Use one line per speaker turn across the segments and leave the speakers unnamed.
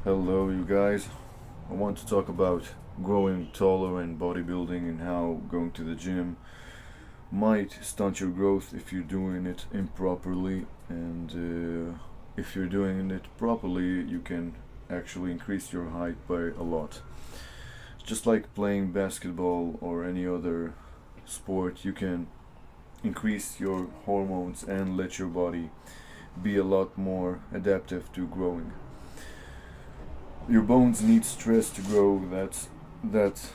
Hello, you guys. I want to talk about growing taller and bodybuilding and how going to the gym might stunt your growth if you're doing it improperly. And if you're doing it properly, you can actually increase your height by a lot. Just like playing basketball or any other sport, you can increase your hormones and let your body be a lot more adaptive to growing. Your bones need stress to grow. That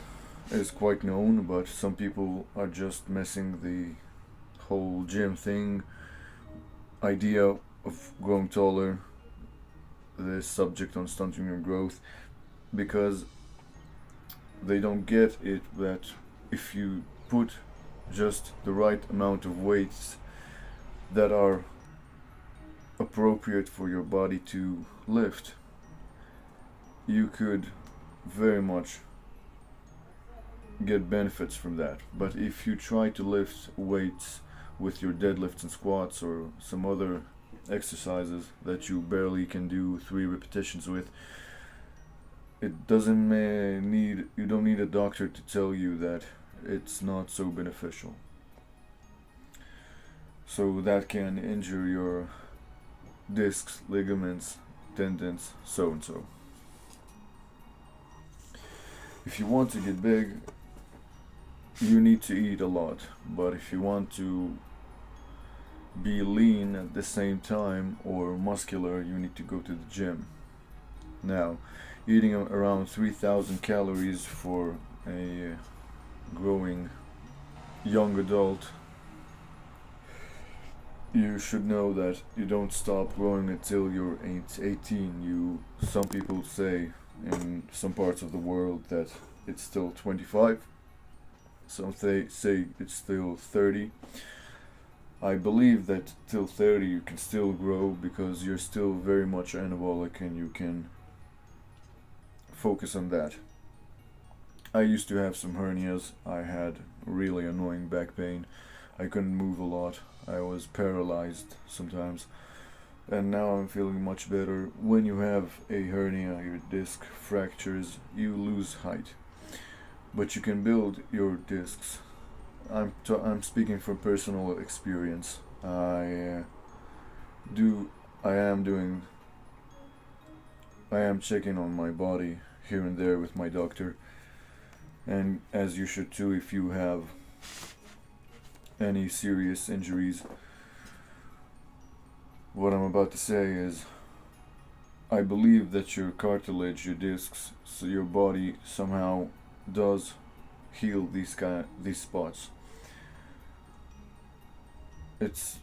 is quite known, but some people are just messing the whole gym thing idea of growing taller, this subject on stunting your growth, because they don't get it that if you put just the right amount of weights that are appropriate for your body to lift, you could very much get benefits from that. But if you try to lift weights with your deadlifts and squats or some other exercises that you barely can do 3 repetitions with, it doesn't need you don't need a doctor to tell you that it's not so beneficial. So that can injure your discs, ligaments, tendons, so and so. If you want to get big, you need to eat a lot. But if you want to be lean at the same time or muscular, you need to go to the gym. Now, eating around 3,000 calories for a growing young adult, you should know that you don't stop growing until you're 18. Some people say in some parts of the world that it's still 25. Some say it's still 30. I believe that till 30 you can still grow because you're still very much anabolic and you can focus on that. I used to have some hernias. I had really annoying back pain. I couldn't move a lot. I was paralyzed sometimes. And now I'm feeling much better. When you have a hernia, your disc fractures, you lose height. But you can build your discs. I'm speaking from personal experience. Do I am doing I am checking on my body here and there with my doctor, and as you should too if you have any serious injuries. What I'm about to say is, I believe that your cartilage, your discs, so your body somehow does heal these spots. It's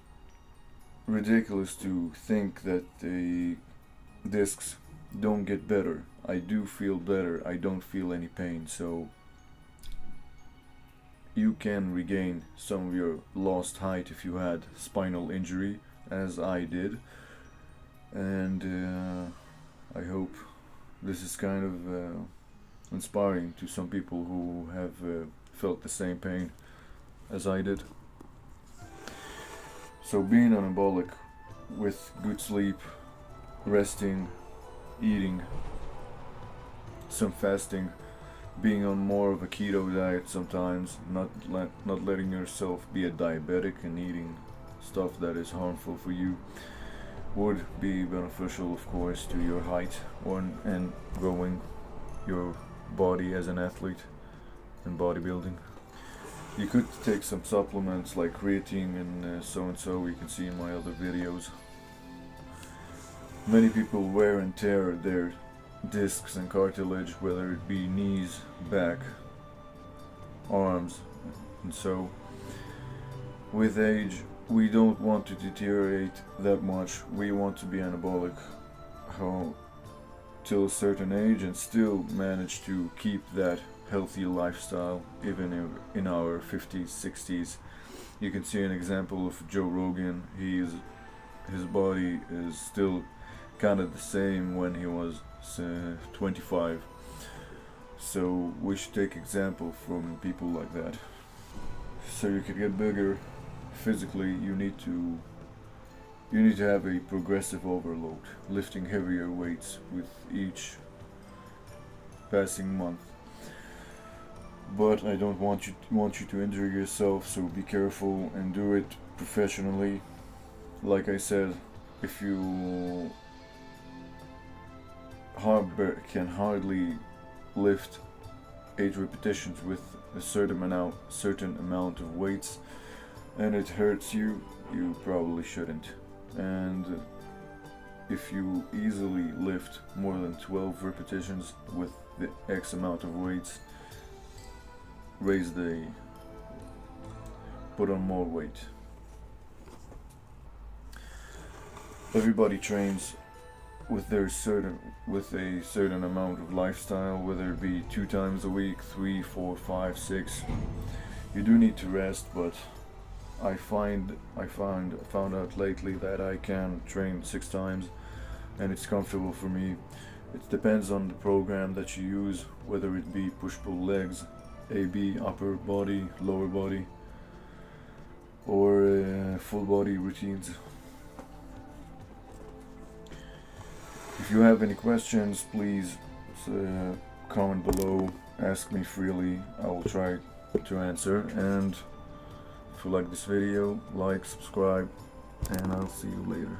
ridiculous to think that the discs don't get better. I do feel better. I don't feel any pain, so you can regain some of your lost height if you had spinal injury, as I did. And I hope this is kind of inspiring to some people who have felt the same pain as I did. So being anabolic with good sleep, resting, eating, some fasting, being on more of a keto diet sometimes, not letting yourself be a diabetic and eating stuff that is harmful for you would be beneficial, of course, to your height and growing your body as an athlete in bodybuilding. You could take some supplements like creatine and so and so, you can see in my other videos. Many people wear and tear their discs and cartilage, whether it be knees, back, arms, and so with age we don't want to deteriorate that much. We want to be anabolic till a certain age and still manage to keep that healthy lifestyle even in our 50s, 60s. You can see an example of Joe Rogan. His body is still kind of the same when he was 25. So we should take example from people like that. So you can get bigger physically, you need to you need to have a progressive overload, lifting heavier weights with each passing month. But I don't want you to injure yourself, so be careful and do it professionally. Like I said, if you can hardly lift 8 repetitions with a certain amount of weights, and it hurts you, you probably shouldn't. And if you easily lift more than 12 repetitions with the X amount of weights, put on more weight. Everybody trains with a certain amount of lifestyle, whether it be 2 times a week, 3, 4, 5, 6. You do need to rest, but I found out lately that I can train 6 times and it's comfortable for me. It depends on the program that you use, whether it be push-pull legs, AB, upper body, lower body, or full body routines. If you have any questions, please comment below, ask me freely, I will try to answer. And if you like this video, like, subscribe, and I'll see you later.